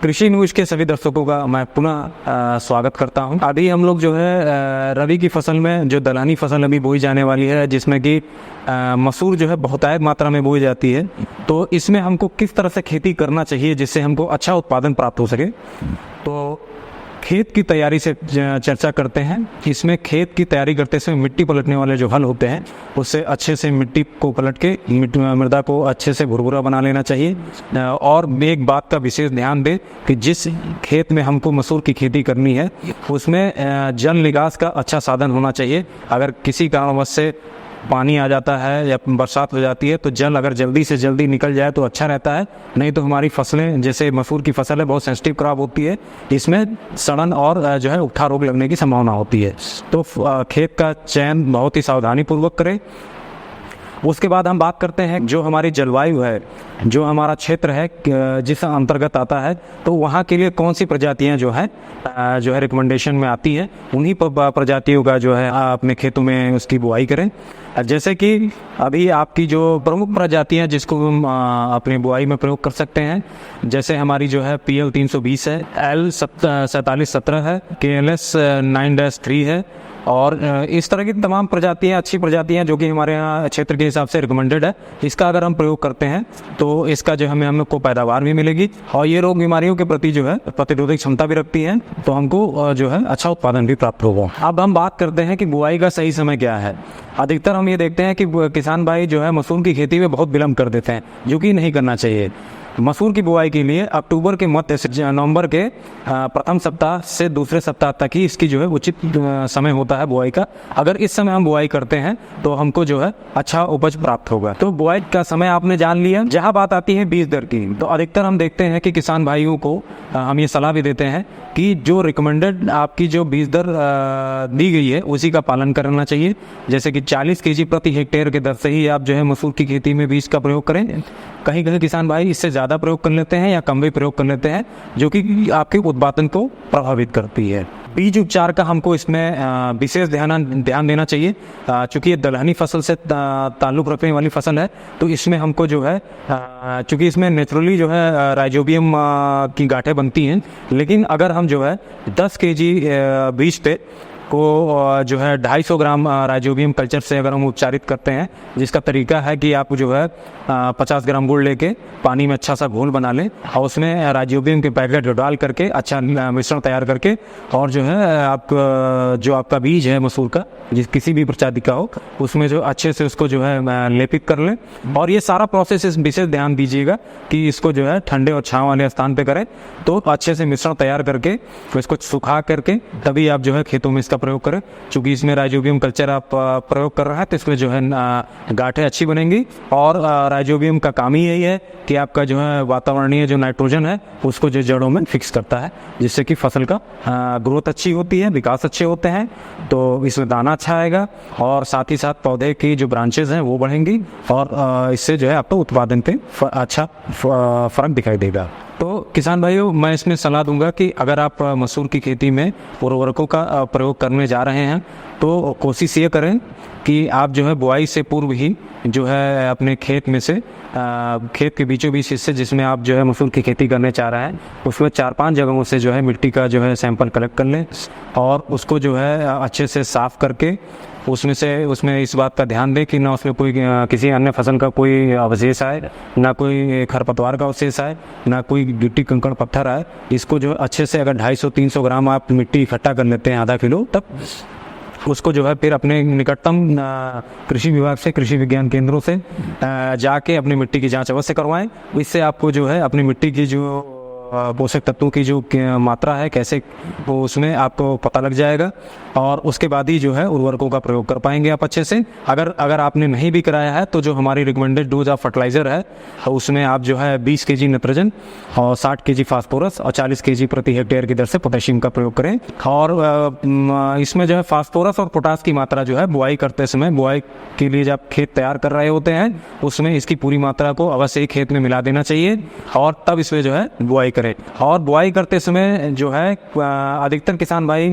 कृषि न्यूज़ के सभी दर्शकों का मैं पुनः स्वागत करता हूं। अभी हम लोग जो है रबी की फसल में जो दलहनी फसल अभी बोई जाने वाली है, जिसमें कि मसूर जो है बहुतायत मात्रा में बोई जाती है, तो इसमें हमको किस तरह से खेती करना चाहिए जिससे हमको अच्छा उत्पादन प्राप्त हो सके। तो खेत की तैयारी से चर्चा करते हैं। इसमें खेत की तैयारी करते समय मिट्टी पलटने वाले जो हल होते हैं, उससे अच्छे से मिट्टी को पलट के मृदा को अच्छे से भुरभुरा बना लेना चाहिए। और एक बात का विशेष ध्यान दें कि जिस खेत में हमको मसूर की खेती करनी है, उसमें जल निकास का अच्छा साधन होना चाहिए। अगर किसी कारणवश से पानी आ जाता है या बरसात हो जाती है, तो जल अगर जल्दी से जल्दी निकल जाए तो अच्छा रहता है। नहीं तो हमारी फसलें, जैसे मसूर की फसल है, बहुत सेंसिटिव क्रॉप होती है, इसमें सड़न और जो है उठा रोग लगने की संभावना होती है। तो खेत का चयन बहुत ही सावधानी पूर्वक करें। उसके बाद हम बात करते हैं जो हमारी जलवायु है, जो हमारा क्षेत्र है जिस अंतर्गत आता है, तो वहाँ के लिए कौन सी प्रजातियाँ जो है रिकमेंडेशन में आती है, उन्हीं प्रजातियों का जो है अपने खेतों में उसकी बुआई करें। जैसे कि अभी आपकी जो प्रमुख प्रजातियाँ जिसको हम अपनी बुआई में प्रयोग कर सकते हैं, जैसे हमारी जो है PL 320 है, L 4717 है, KLS 9-3 है, और इस तरह की तमाम प्रजातियाँ, अच्छी प्रजातियाँ जो कि हमारे यहाँ क्षेत्र के हिसाब से रिकमेंडेड है, इसका अगर हम प्रयोग करते हैं तो इसका जो हमें हमको पैदावार भी मिलेगी और ये रोग बीमारियों के प्रति जो है प्रतिरोधक क्षमता भी रखती है, तो हमको जो है अच्छा उत्पादन भी प्राप्त होगा। अब हम बात करते हैं कि बुआई का सही समय क्या है। अधिकतर हम ये देखते हैं कि किसान भाई जो है मसूर की खेती में बहुत विलम्ब कर देते हैं, जो कि नहीं करना चाहिए। मसूर की बुआई के लिए अक्टूबर के मध्य से नवंबर के प्रथम सप्ताह से दूसरे सप्ताह तक ही इसकी जो है उचित समय होता है बुआई का। अगर इस समय हम बुआई करते हैं तो हमको जो है अच्छा उपज प्राप्त होगा। तो बुआई का समय आपने जान लिया। जहां बात आती है बीज दर की, तो अधिकतर हम देखते हैं कि किसान भाइयों को हम ये सलाह भी देते हैं कि जो रिकमेंडेड आपकी जो बीज दर दी गई है उसी का पालन करना चाहिए। जैसे कि 40 kg प्रति हेक्टेयर के दर से ही आप जो है मसूर की खेती में बीज का प्रयोग करें। कहीं कहीं किसान भाई इससे ज़्यादा प्रयोग कर लेते हैं या कम भी प्रयोग कर लेते हैं, जो कि आपके उत्पादन को प्रभावित करती है। बीज उपचार का हमको इसमें विशेष ध्यान देना चाहिए। चूँकि ये दलहनी फसल से ताल्लुक़ रखने वाली फसल है, तो इसमें हमको जो है चूँकि इसमें नेचुरली जो है राइजोबियम की गांठें बनती हैं, लेकिन अगर हम जो है 10 kg बीज पे को जो है 250 ग्राम राइजोबियम कल्चर से अगर हम उपचारित करते हैं, जिसका तरीका है कि आप जो है 50 ग्राम गुड़ लेके पानी में अच्छा सा घोल बना लें और उसमें राइजोबियम के पैकेट डाल करके अच्छा मिश्रण तैयार करके, और जो है आपका बीज है मसूर का, किसी भी प्रजाति का हो, उसमें जो अच्छे से उसको जो है लेपित कर लें। और ये सारा प्रोसेस इस विशेष ध्यान दीजिएगा कि इसको जो है ठंडे और छाँव वाले स्थान पे करें। तो अच्छे से मिश्रण तैयार करके इसको सुखा करके तभी आप जो है खेतों में इसका प्रयोग करें। चूँकि इसमें राइजोबियम कल्चर आप प्रयोग कर रहे हैं, तो इसमें जो है गांठें अच्छी बनेंगी। और राइजोबियम का काम ही यही है कि आपका जो है वातावरणीय जो नाइट्रोजन है उसको जो जड़ों में फिक्स करता है, जिससे कि फसल का ग्रोथ अच्छी होती है, विकास अच्छे होते हैं, तो इसमें दाना अच्छा आएगा और साथ ही साथ पौधे की जो ब्रांचेज हैं वो बढ़ेंगी और इससे जो है आपको उत्पादन पे अच्छा फर्क दिखाई देगा। तो किसान भाइयों, मैं इसमें सलाह दूंगा कि अगर आप मसूर की खेती में उर्वरकों का प्रयोग करने जा रहे हैं, तो कोशिश ये करें कि आप जो है बुआई से पूर्व ही जो है अपने खेत में से खेत के बीचों बीच हिस्से जिसमें आप जो है मसूर की खेती करने चाह रहे हैं, उसमें 4-5 जगहों से जो है मिट्टी का जो है सैंपल कलेक्ट कर लें और उसको जो है अच्छे से साफ़ करके उसमें इस बात का ध्यान दें कि ना उसमें कोई किसी अन्य फसल का कोई अवशेष आए, ना कोई खरपतवार का अवशेष आए, ना कोई गिट्टी कंकड़ पत्थर आए। इसको जो अच्छे से अगर 250-300 ग्राम आप मिट्टी इकट्ठा कर लेते हैं, आधा किलो, तब उसको जो है फिर अपने निकटतम कृषि विभाग से, कृषि विज्ञान केंद्रों से जाके अपनी मिट्टी की जांच अवश्य करवाएं। इससे आपको जो है अपनी मिट्टी की जो पोषक तत्वों की जो मात्रा है कैसे, वो उसमें आपको पता लग जाएगा और उसके बाद ही जो है उर्वरकों का प्रयोग कर पाएंगे आप अच्छे से। अगर आपने नहीं भी कराया है, तो जो हमारी रिकमेंडेड डोज ऑफ फर्टिलाइज़र है, उसमें आप जो है 20 kg नाइट्रोजन और 60 kg फास्फोरस और 40 kg प्रति हेक्टेयर की दर से पोटेशियम का प्रयोग करें। और इसमें जो है फास्फोरस और पोटास की मात्रा जो है बुआई करते समय, बुआई के लिए जब खेत तैयार कर रहे होते हैं, उसमें इसकी पूरी मात्रा को अवश्य ही खेत में मिला देना चाहिए और तब इसमें जो है बुआई करें। और बुआई करते समय जो है अधिकतर किसान भाई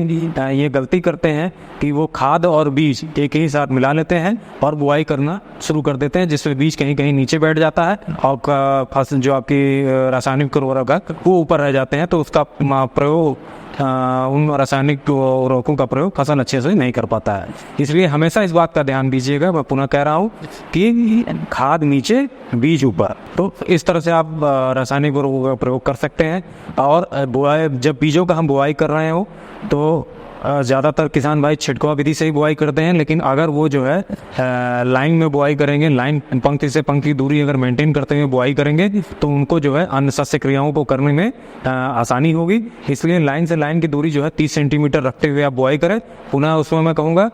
ये गलती करते हैं कि वो खाद और बीज एक ही साथ मिला लेते हैं और बुआई करना शुरू कर देते हैं, जिसमें बीज कहीं कहीं नीचे बैठ जाता है और फसल जो आपकी रासायनिक उर्वरक वो ऊपर रह जाते हैं। तो उसका प्रयोग उन रासायनिक उर्वरकों का प्रयोग फसल अच्छे से नहीं कर पाता है। इसलिए हमेशा इस बात का ध्यान दीजिएगा, मैं पुनः कह रहा हूँ कि खाद नीचे बीज ऊपर। तो इस तरह से आप रासायनिक उर्वरकों का प्रयोग कर सकते हैं। और बुआई जब बीजों का हम बुआई कर रहे हो तो ज़्यादातर किसान भाई छिड़काव विधि से ही बुआई करते हैं, लेकिन अगर वो जो है लाइन में बुआई करेंगे, लाइन पंक्ति से पंक्ति दूरी अगर मेंटेन करते हुए बुआई करेंगे तो उनको जो है अन्य शस्य क्रियाओं को करने में आसानी होगी। इसलिए लाइन से लाइन की दूरी जो है 30 सेंटीमीटर रखते हुए आप बुआई करें। पुनः उसमें मैं कहूँगा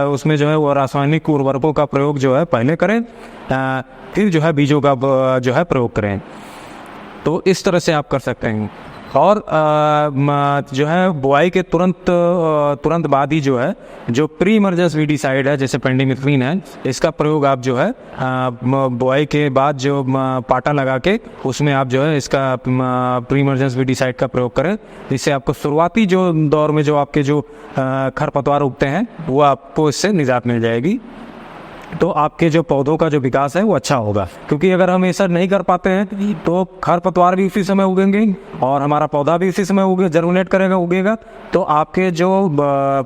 उसमें जो है वो रासायनिक उर्वरकों का प्रयोग जो है पहले करें, फिर जो है बीजों का जो है प्रयोग करें। तो इस तरह से आप कर सकते हैं। और जो है बुआई के तुरंत बाद ही जो है जो प्री इमर्जेंस वीडिसाइड है, जैसे पेंडिमिथलिन है, इसका प्रयोग आप जो है बुआई के बाद जो पाटा लगा के उसमें आप जो है इसका प्री इमर्जेंस वीडिसाइड का प्रयोग करें, जिससे आपको शुरुआती जो दौर में जो आपके जो खरपतवार उगते हैं वो आपको इससे निजात मिल जाएगी। तो आपके जो पौधों का जो विकास है वो अच्छा होगा, क्योंकि अगर हम ऐसा नहीं कर पाते हैं तो खरपतवार भी उसी समय उगेंगे और हमारा पौधा भी उसी समय जर्मिनेट करेगा, उगेगा। तो आपके जो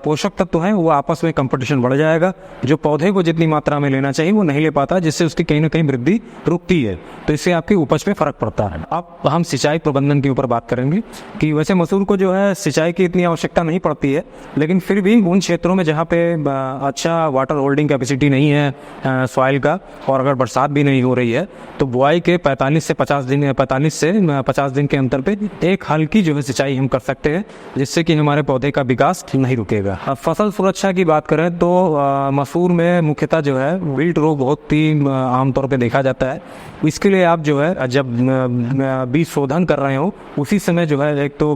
पोषक तत्व हैं वो आपस में कंपटीशन बढ़ जाएगा। जो पौधे को जितनी मात्रा में लेना चाहिए वो नहीं ले पाता, जिससे उसकी कहीं ना कहीं वृद्धि रुकती है। तो इससे आपकी उपज में फर्क पड़ता है। अब हम सिंचाई प्रबंधन के ऊपर बात करेंगे कि वैसे मसूर को जो है सिंचाई की इतनी आवश्यकता नहीं पड़ती है, लेकिन फिर भी उन क्षेत्रों में जहाँ पे अच्छा वाटर होल्डिंग कैपेसिटी नहीं है सॉइल का, और अगर बरसात भी नहीं हो रही है, तो बुआई के 45 से 50 दिन के अंतर पे एक हल्की जो है सिंचाई हम कर सकते हैं, जिससे कि हमारे पौधे का विकास नहीं रुकेगा। फसल सुरक्षा की बात करें तो मसूर में मुख्यतः जो है विल्ट रोग बहुत ही आमतौर पे देखा जाता है। इसके लिए आप जो है जब बीज शोधन कर रहे हो उसी समय जो है एक तो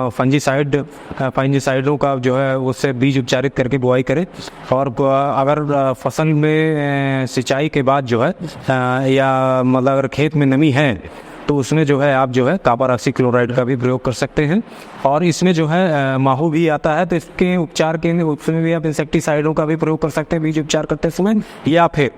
फंजीसाइडों का जो है उससे बीज उपचारित करके बुआई करें। और अगर फसल में सिंचाई के बाद जो है या मतलब अगर खेत में नमी है तो उसमें जो है आप जो है कॉपर ऑक्सीक्लोराइड का भी प्रयोग कर सकते हैं। और इसमें जो है माहू भी आता है, तो इसके उपचार के उसमें भी आप इंसेक्टिसाइडों का भी प्रयोग कर सकते हैं बीज उपचार करते समय, या फिर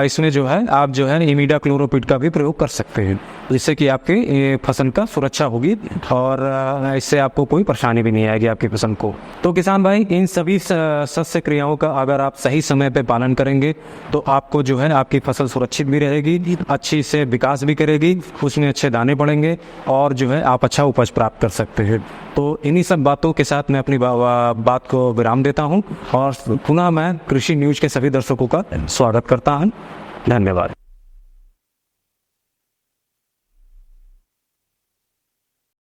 इसमें जो है आप जो है इमिडाक्लोरोपिड का भी प्रयोग कर सकते हैं, जिससे कि आपकी फसल का सुरक्षा होगी और इससे आपको कोई परेशानी भी नहीं आएगी आपकी फसल को। तो किसान भाई इन सभी शस्य क्रियाओं का अगर आप सही समय पे पालन करेंगे तो आपको जो है आपकी फसल सुरक्षित भी रहेगी, अच्छी से विकास भी करेगी, उसमें अच्छे दाने पड़ेंगे और जो है आप अच्छा उपज प्राप्त कर सकते हैं। तो इन्हीं सब बातों के साथ मैं अपनी बात को विराम देता हूं और पुनः मैं कृषि न्यूज के सभी दर्शकों का स्वागत करता हूं। धन्यवाद।